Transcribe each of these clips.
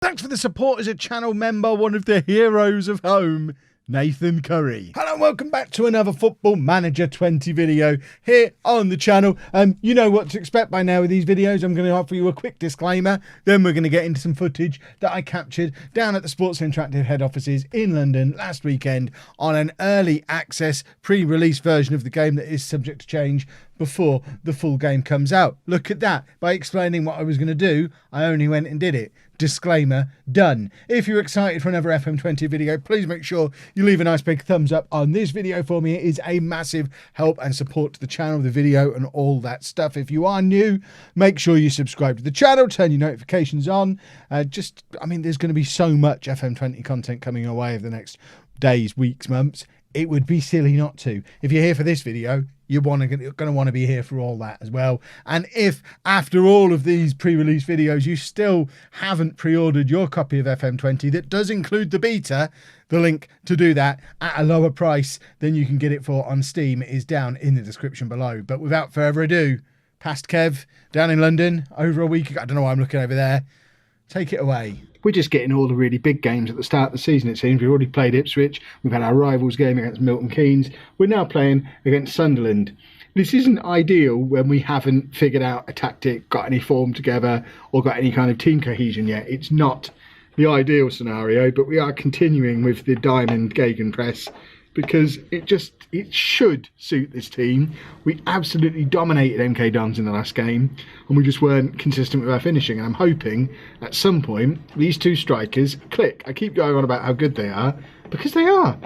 Thanks for the support as a channel member, one of the heroes of home, Nathan Curry. Hello and welcome back to another Football Manager 20 video here on the channel. You know what to expect by now with these videos. I'm going to offer you a quick disclaimer, then we're going to get into some footage that I captured down at the Sports Interactive head offices in London last weekend on an early access pre-release version of the game that is subject to change before the full game comes out. Look at that. By explaining what I was going to do, I only went and did it. Disclaimer done. If you're excited for another FM20 video, please make sure you leave a nice big thumbs up on this video for me. It is a massive help and support to the channel, the video and all that stuff. If you are new, make sure you subscribe to the channel, turn your notifications on. There's going to be so much FM20 content coming your way over the next days, weeks, months. It would be silly not to. If you're here for this video, you're going to want to be here for all that as well. And if after all of these pre-release videos you still haven't pre-ordered your copy of FM20 that does include the beta, the link to do that at a lower price than you can get it for on Steam is down in the description below. But without further ado, past Kev down in London over a week ago. I don't know why I'm looking over there. Take it away. We're just getting all the really big games at the start of the season, it seems. We've already played Ipswich. We've had our rivals game against Milton Keynes. We're now playing against Sunderland. This isn't ideal when we haven't figured out a tactic, got any form together, or got any kind of team cohesion yet. It's not the ideal scenario, but we are continuing with the diamond gegenpress because it should suit this team. We absolutely dominated MK Dons in the last game and we just weren't consistent with our finishing, and I'm hoping at some point these two strikers click. I keep going on about how good they are because they are.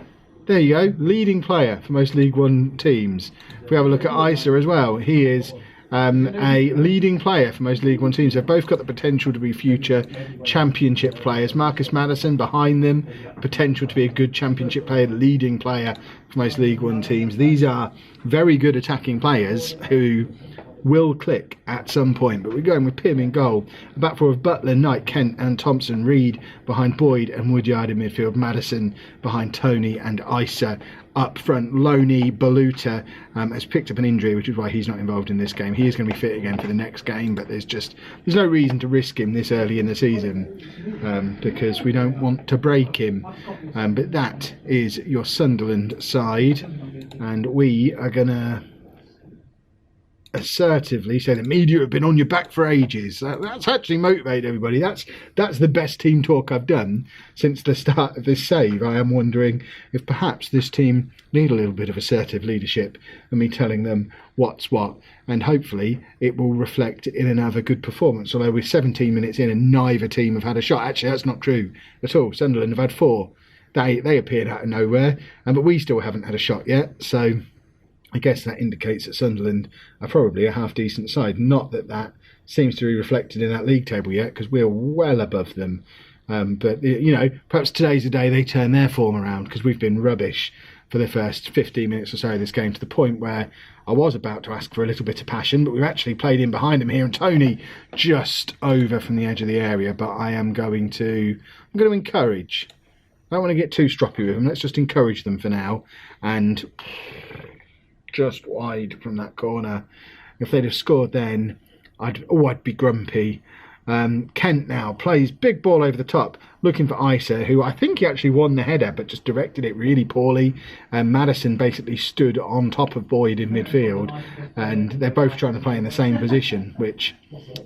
There you go, leading player for most League One teams. If we have a look at Isa as well, he is a leading player for most League One teams. They've both got the potential to be future championship players. Marcus Maddison behind them, potential to be a good championship player, leading player for most League One teams. These are very good attacking players who will click at some point, but we're going with Pim in goal. A back four of Butler, Knight, Kent and Thompson. Reed behind Boyd and Woodyard in midfield. Madison behind Tony and Isa. Up front, Loney Baluta has picked up an injury, which is why he's not involved in this game. He is going to be fit again for the next game, but there's no reason to risk him this early in the season because we don't want to break him. But that is your Sunderland side, and we are going to assertively say the media have been on your back for ages. That's actually motivated everybody. That's the best team talk I've done since the start of this save. I am wondering if perhaps this team need a little bit of assertive leadership and me telling them what's what, and hopefully it will reflect in another good performance. Although we're 17 minutes in and neither team have had a shot. Actually, that's not true at all. Sunderland have had 4. They appeared out of nowhere, but we still haven't had a shot yet, so I guess that indicates that Sunderland are probably a half-decent side. Not that that seems to be reflected in that league table yet, because we're well above them. But, you know, perhaps today's the day they turn their form around, because we've been rubbish for the first 15 minutes or so of this game, to the point where I was about to ask for a little bit of passion, but we've actually played in behind him here, and Tony just over from the edge of the area. But I'm going to encourage. I don't want to get too stroppy with them. Let's just encourage them for now. And just wide from that corner. If they'd have scored then, I'd be grumpy. Kent now plays big ball over the top, looking for Isa, who I think he actually won the header but just directed it really poorly. Madison basically stood on top of Boyd in midfield, and they're both trying to play in the same position, which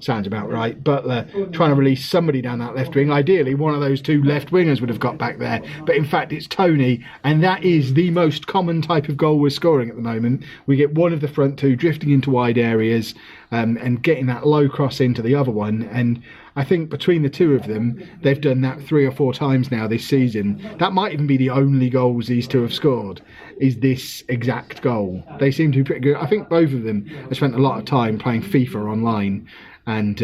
sounds about right. Butler trying to release somebody down that left wing. Ideally one of those two left wingers would have got back there, but in fact it's Tony, and that is the most common type of goal we're scoring at the moment. We get one of the front two drifting into wide areas and getting that low cross into the other one, and I think between the two of them they've done that 3 or 4 times now this season. That might even be the only goals these two have scored, is this exact goal. They seem to be pretty good. I think both of them have spent a lot of time playing FIFA online and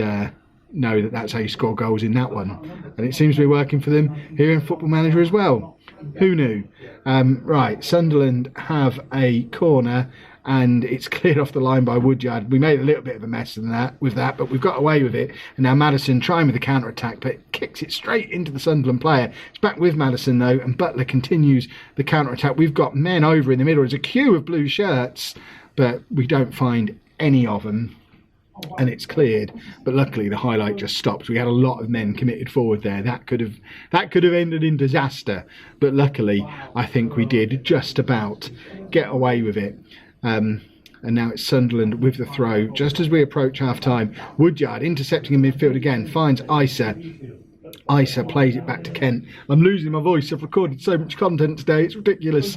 know that that's how you score goals in that one, and it seems to be working for them here in Football Manager as well. Who knew? Right, Sunderland have a corner and it's cleared off the line by Woodyard. We made a little bit of a mess with that, but we've got away with it. And now Madison trying with the counter-attack, but it kicks it straight into the Sunderland player. It's back with Madison though, and Butler continues the counter-attack. We've got men over in the middle. There's a queue of blue shirts, but we don't find any of them. and it's cleared, but luckily the highlight just stopped. We had a lot of men committed forward there. That could have ended in disaster, but luckily I think we did just about get away with it. And now it's Sunderland with the throw just as we approach half time. Woodyard intercepting in midfield again, finds Isa. Isa plays it back to Kent. I'm losing my voice. I've recorded so much content today, it's ridiculous.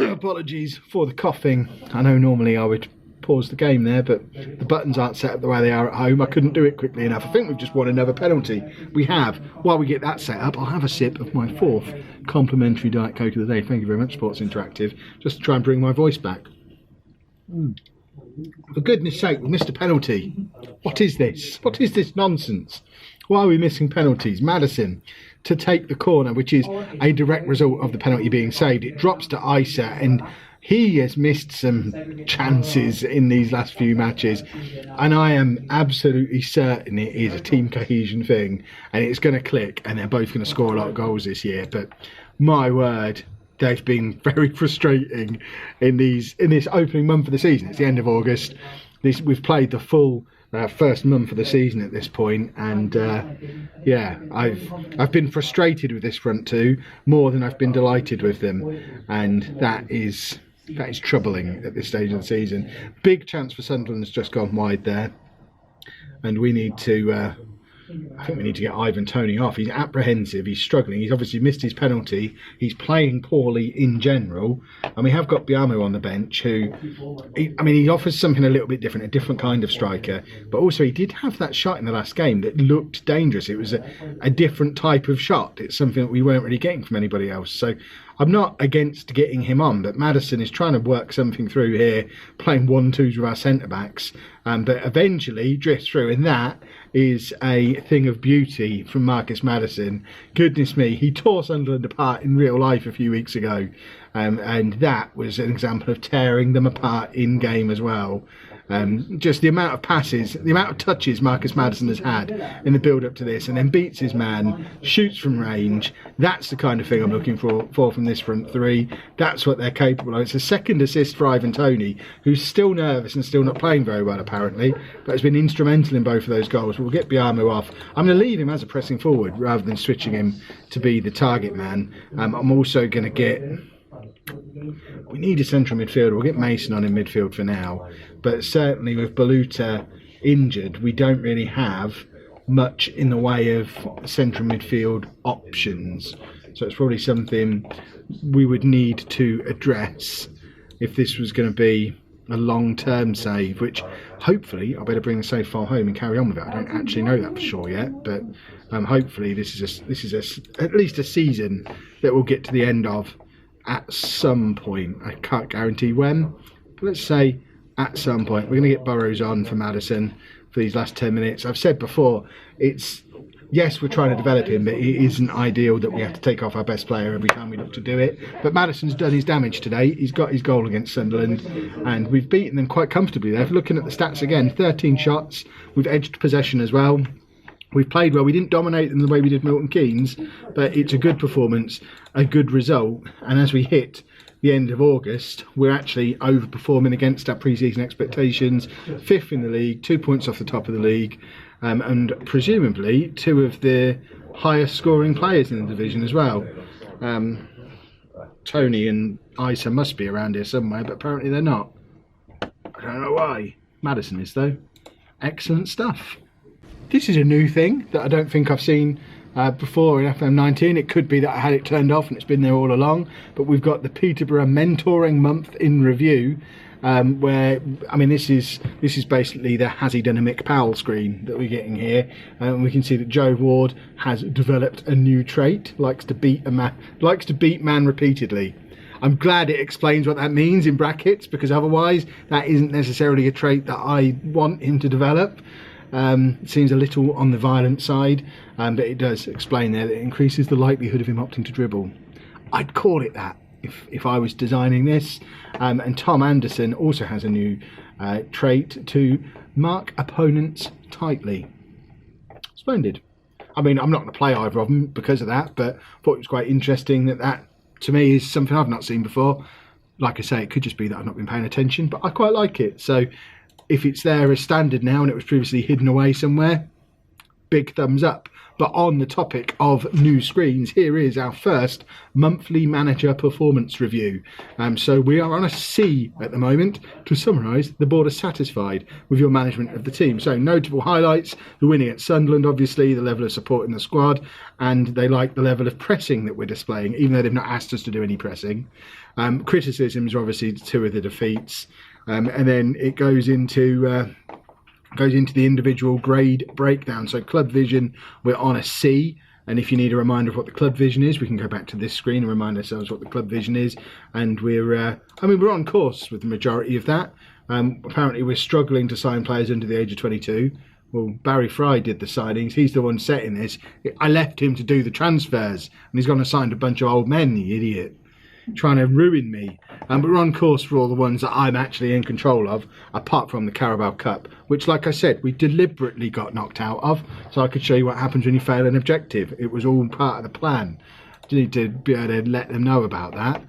Apologies for the coughing. I know normally I would pause the game there, but the buttons aren't set up the way they are at home. I couldn't do it quickly enough. I think we've just won another penalty. We have. While we get that set up, I'll have a sip of my fourth complimentary Diet Coke of the day. Thank you very much, Sports Interactive, just to try and bring my voice back. For goodness sake, we missed a penalty. What is this? What is this nonsense? Why are we missing penalties? Maddison to take the corner, which is a direct result of the penalty being saved. It drops to Isa, and he has missed some chances in these last few matches, and I am absolutely certain it is a team cohesion thing, and it's going to click, and they're both going to score a lot of goals this year. But my word, they've been very frustrating in this opening month of the season. It's the end of August. We've played the full first month of the season at this point, and yeah, I've been frustrated with this front two more than I've been delighted with them, and that is troubling at this stage of the season. Big chance for Sunderland has just gone wide there, and we need to I think we need to get Ivan Toney off. He's apprehensive, he's struggling, he's obviously missed his penalty, he's playing poorly in general, and we have got Biamo on the bench who, he offers something a little bit different, a different kind of striker, but also he did have that shot in the last game that looked dangerous. It was a different type of shot. It's something that we weren't really getting from anybody else. So I'm not against getting him on, but Maddison is trying to work something through here, playing 1-2s with our centre-backs, but eventually drifts through, and that is a thing of beauty from Marcus Maddison. Goodness me, he tore Sunderland apart in real life a few weeks ago, and that was an example of tearing them apart in game as well. Just the amount of passes, the amount of touches Marcus Maddison has had in the build up to this, and then beats his man, shoots from range. That's the kind of thing I'm looking for from this front three. That's what they're capable of. It's a second assist for Ivan Toney, who's still nervous and still not playing very well apparently, but has been instrumental in both of those goals. We'll get Biamo off. I'm going to leave him as a pressing forward rather than switching him to be the target man. I'm also going to get... We need a central midfielder. We'll get Mason on in midfield for now, but certainly with Baluta injured, we don't really have much in the way of central midfield options. So it's probably something we would need to address if this was going to be a long-term save, which hopefully I better bring the save file home and carry on with it. I don't actually know that for sure yet, but hopefully this is at least a season that we'll get to the end of at some point. I can't guarantee when, but let's say at some point. We're going to get Burrows on for Maddison for these last 10 minutes. I've said before, yes, we're trying to develop him, but it isn't ideal that we have to take off our best player every time we look to do it. But Maddison's done his damage today. He's got his goal against Sunderland, and we've beaten them quite comfortably there. Looking at the stats again, 13 shots. We've edged possession as well. We've played well. We didn't dominate them the way we did Milton Keynes, but it's a good performance, a good result. And as we hit the end of August, we're actually overperforming against our pre-season expectations. 5th in the league, 2 points off the top of the league, and presumably 2 of the highest scoring players in the division as well. Tony and Isa must be around here somewhere, but apparently they're not. I don't know why. Maddison is though. Excellent stuff. This is a new thing that I don't think I've seen before in FM19. It could be that I had it turned off and it's been there all along, but we've got the Peterborough Mentoring Month in review, where, this is basically the has he done a Mick Powell screen that we're getting here, and we can see that Joe Ward has developed a new trait, likes to beat man repeatedly. I'm glad it explains what that means in brackets, because otherwise that isn't necessarily a trait that I want him to develop. It seems a little on the violent side, but it does explain there that it increases the likelihood of him opting to dribble. I'd call it that if I was designing this. And Tom Anderson also has a new trait to mark opponents tightly. Splendid. I'm not going to play either of them because of that, but I thought it was quite interesting that to me is something I've not seen before. Like I say, it could just be that I've not been paying attention, but I quite like it. So if it's there as standard now and it was previously hidden away somewhere, big thumbs up. But on the topic of new screens, here is our first monthly manager performance review. So we are on a C at the moment. To summarise, the board is satisfied with your management of the team. So notable highlights: the winning at Sunderland, obviously, the level of support in the squad, and they like the level of pressing that we're displaying, even though they've not asked us to do any pressing. Criticisms are obviously 2 of the defeats, and then it goes into the individual grade breakdown. So club vision, we're on a C, and if you need a reminder of what the club vision is, we can go back to this screen and remind ourselves what the club vision is. And we're on course with the majority of that. Apparently we're struggling to sign players under the age of 22. Well, Barry Fry did the signings. He's the one setting this. I left him to do the transfers, and he's gone and signed a bunch of old men, the idiot, trying to ruin me. But we're on course for all the ones that I'm actually in control of, apart from the Carabao Cup, which, like I said, we deliberately got knocked out of, so I could show you what happens when you fail an objective. It was all part of the plan. You need to be able to let them know about that.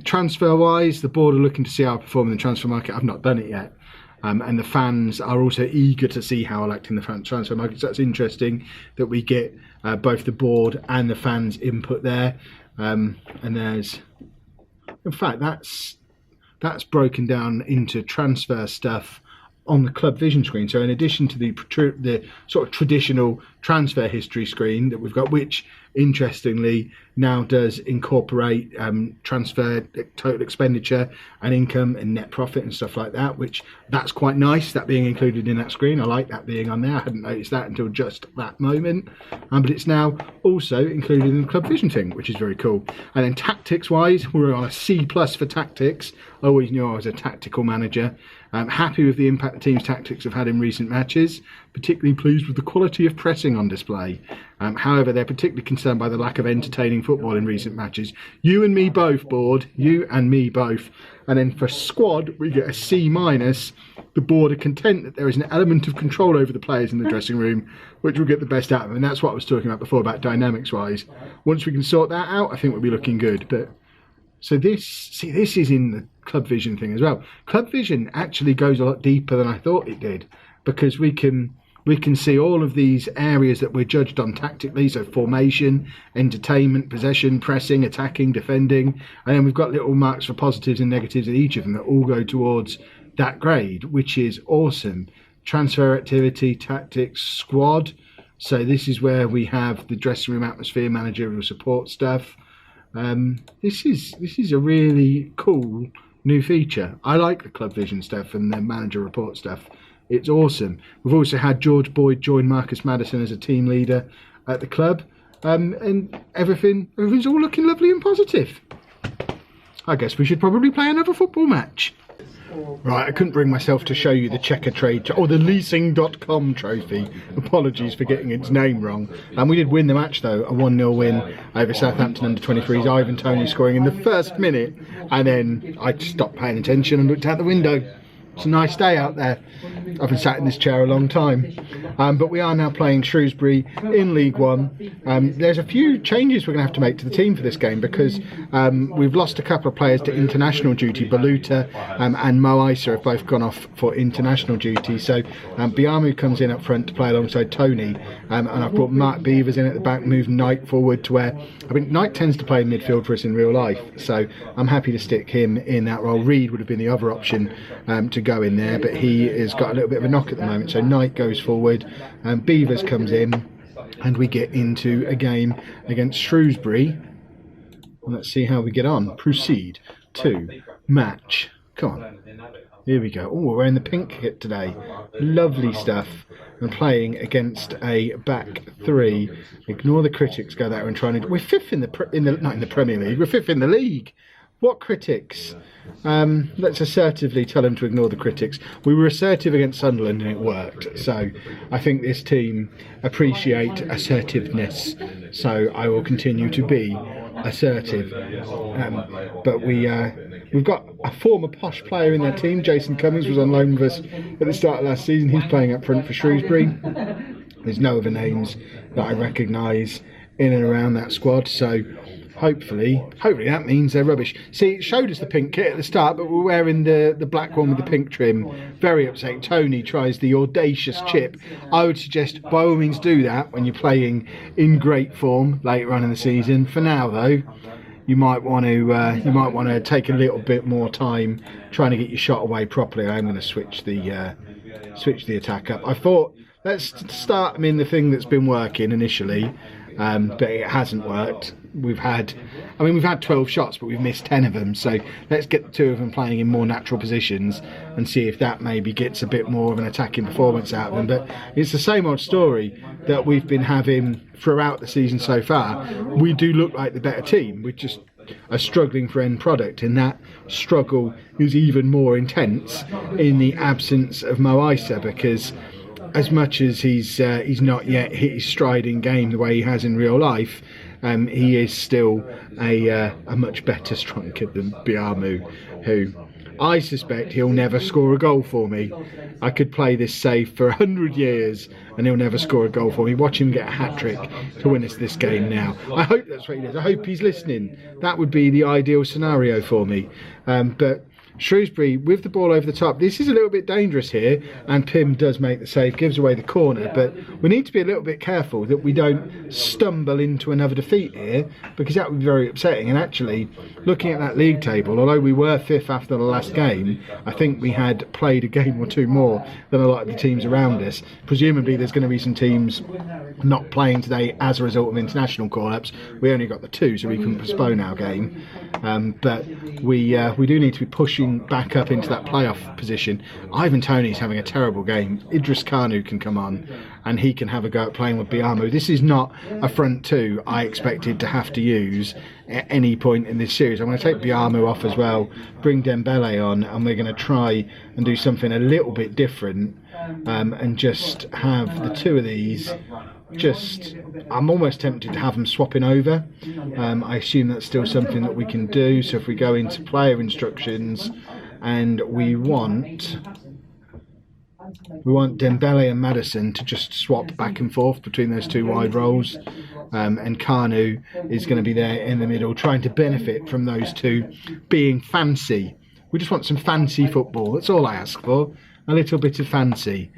Transfer wise, the board are looking to see how I perform in the transfer market. I've not done it yet. And the fans are also eager to see how I act in the transfer market. So that's interesting that we get both the board and the fans' input there. And there's, in fact, that's broken down into transfer stuff on the club vision screen. So in addition to the sort of traditional transfer history screen that we've got, which interestingly now does incorporate transfer total expenditure and income and net profit and stuff like that, which that's quite nice, that being included in that screen. I like that being on there. I hadn't noticed that until just that moment, but it's now also included in the club vision thing, which is very cool. And then tactics wise, we're on a C+ for tactics. I always knew I was a tactical manager. I'm happy with the impact the team's tactics have had in recent matches, particularly pleased with the quality of pressing on display. However, they're particularly concerned by the lack of entertaining football in recent matches. You and me both, board. You and me both. And then for squad, we get a C-. The board are content that there is an element of control over the players in the dressing room, which will get the best out of them. And that's what I was talking about before about dynamics-wise. Once we can sort that out, I think we'll be looking good. But so this is in the club vision thing as well. Club vision actually goes a lot deeper than I thought it did, because we can see all of these areas that we're judged on tactically. So formation, entertainment, possession, pressing, attacking, defending, and then we've got little marks for positives and negatives at each of them that all go towards that grade, which is awesome. Transfer activity, tactics, squad. So this is where we have the dressing room atmosphere, managerial support stuff. This is a really cool new feature. I like the club vision stuff and the manager report stuff. It's awesome. We've also had George Boyd join Marcus Maddison as a team leader at the club, and everything's all looking lovely and positive. I guess we should probably play another football match. Right, I couldn't bring myself to show you the Checker Trade or the Leasing.com trophy. Apologies for getting its name wrong. And we did win the match though, a 1-0 win over Southampton under 23s. Ivan Toney scoring in the first minute, and then I stopped paying attention and looked out the window. It's a nice day out there. I've been sat in this chair a long time. But we are now playing Shrewsbury in League One. There's a few changes we're going to have to make to the team for this game, because we've lost a couple of players to international duty. Baluta and Mo Isa have both gone off for international duty. So Biamu comes in up front to play alongside Tony. And I've brought Mark Beavers in at the back, moved Knight forward to where, I mean, Knight tends to play in midfield for us in real life. So I'm happy to stick him in that role. Reed would have been the other option to go in there, but he has got a little bit of a knock at the moment, so Knight goes forward and Beavers comes in, and we get into a game against Shrewsbury. Let's see how we get on. Proceed to match. Come on, here we go. Oh, we're wearing the pink kit today. Lovely stuff. And playing against a back three. Ignore the critics. Go there and try and. We're fifth not in the Premier League. We're fifth in the league. What critics? Let's assertively tell them to ignore the critics. We were assertive against Sunderland and it worked. So I think this team appreciate assertiveness. So I will continue to be assertive. But we've got a former posh player in their team. Jason Cummings was on loan with us at the start of last season. He's playing up front for Shrewsbury. There's no other names that I recognise in and around that squad. So hopefully that means they're rubbish. See, it showed us the pink kit at the start, but we're wearing the black one with the pink trim. Very upsetting. Tony tries the audacious chip. I would suggest by all means do that when you're playing in great form later on in the season. For now though, you might want to take a little bit more time trying to get your shot away properly. I'm going to switch the attack up. I thought, let's start the thing that's been working initially, but it hasn't worked. We've had 12 shots, but we've missed 10 of them. So let's get the 2 of them playing in more natural positions and see if that maybe gets a bit more of an attacking performance out of them. But it's the same old story that we've been having throughout the season so far. We do look like the better team. We just are struggling for end product, and that struggle is even more intense in the absence of Mo Issa, because as much as he's not yet hit his stride in game the way he has in real life, he is still a much better striker than Biamu, who I suspect he'll never score a goal for me. I could play this safe for 100 years and he'll never score a goal for me. Watch him get a hat-trick to win us this game now. I hope that's what he does. I hope he's listening. That would be the ideal scenario for me. But Shrewsbury with the ball over the top. This is a little bit dangerous here, and Pym does make the save, gives away the corner, but we need to be a little bit careful that we don't stumble into another defeat here, because that would be very upsetting. And actually, looking at that league table, although we were 5th after the last game, I think we had played a game or 2 more than a lot of the teams around us. Presumably there's going to be some teams not playing today as a result of international call-ups. We only got the 2, so we can postpone our game. But we do need to be pushing back up into that playoff position. Ivan Toney's having a terrible game. Idris Kanu can come on and he can have a go at playing with Biamu. This is not a front 2 I expected to have to use at any point in this series. I'm going to take Biamu off as well, bring Dembele on, and we're going to try and do something a little bit different, and just have the 2 of these. I'm almost tempted to have them swapping over. I assume that's still something that we can do. So if we go into player instructions and we want Dembele and Maddison to just swap back and forth between those 2 wide roles, and Kanu is going to be there in the middle trying to benefit from those 2 being fancy. We just want some fancy football. That's all I ask for. A little bit of fancy.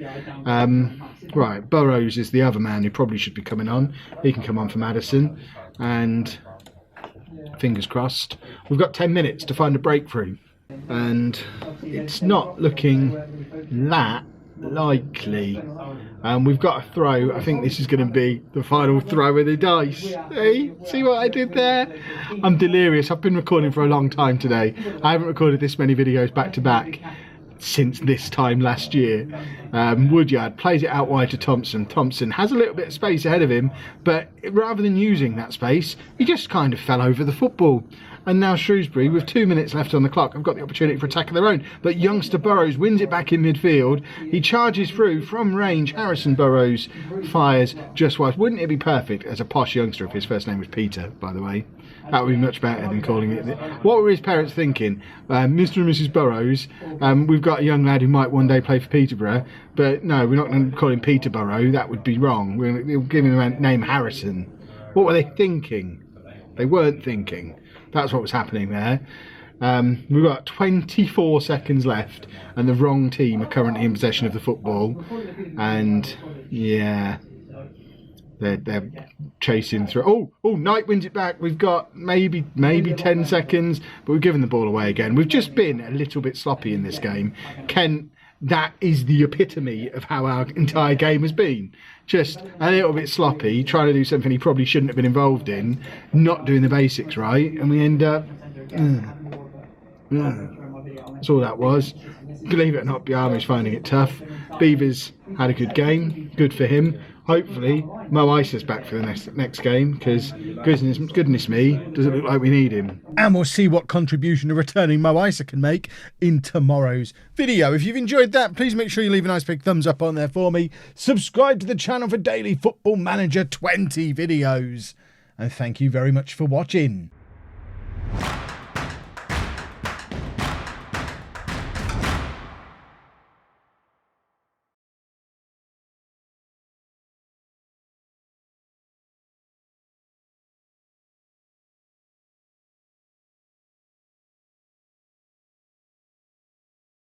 Right, Burrows is the other man who probably should be coming on. He can come on for Maddison. And fingers crossed. We've got 10 minutes to find a breakthrough. And it's not looking that likely. We've got a throw. I think this is going to be the final throw of the dice. Hey, see what I did there? I'm delirious. I've been recording for a long time today. I haven't recorded this many videos back to back since this time last year. Woodyard plays it out wide to Thompson. Thompson has a little bit of space ahead of him, but rather than using that space, he just kind of fell over the football. And now Shrewsbury, with 2 minutes left on the clock, have got the opportunity for attack of their own. But youngster Burrows wins it back in midfield. He charges through from range. Harrison Burrows fires just wide. Wouldn't it be perfect as a posh youngster if his first name was Peter, by the way? That would be much better than calling it. What were his parents thinking? Mr. and Mrs. Burrows, we've got a young lad who might one day play for Peterborough, but no, we're not going to call him Peterborough. That would be wrong. We're going to give him a name Harrison. What were they thinking? They weren't thinking. That's what was happening there. We've got 24 seconds left and the wrong team are currently in possession of the football. And yeah, they're chasing through. Oh, Knight wins it back. We've got maybe 10 seconds, but we've given the ball away again. We've just been a little bit sloppy in this game. Kent, that is the epitome of how our entire game has been. Just a little bit sloppy, trying to do something he probably shouldn't have been involved in, not doing the basics right, and we end up... That's all that was. Believe it or not, Biamu's finding it tough. Beavers had a good game, good for him. Hopefully, Mo Issa's back for the next game, because goodness me, does it look like we need him. And we'll see what contribution a returning Mo Issa can make in tomorrow's video. If you've enjoyed that, please make sure you leave a nice big thumbs up on there for me. Subscribe to the channel for daily Football Manager 20 videos. And thank you very much for watching.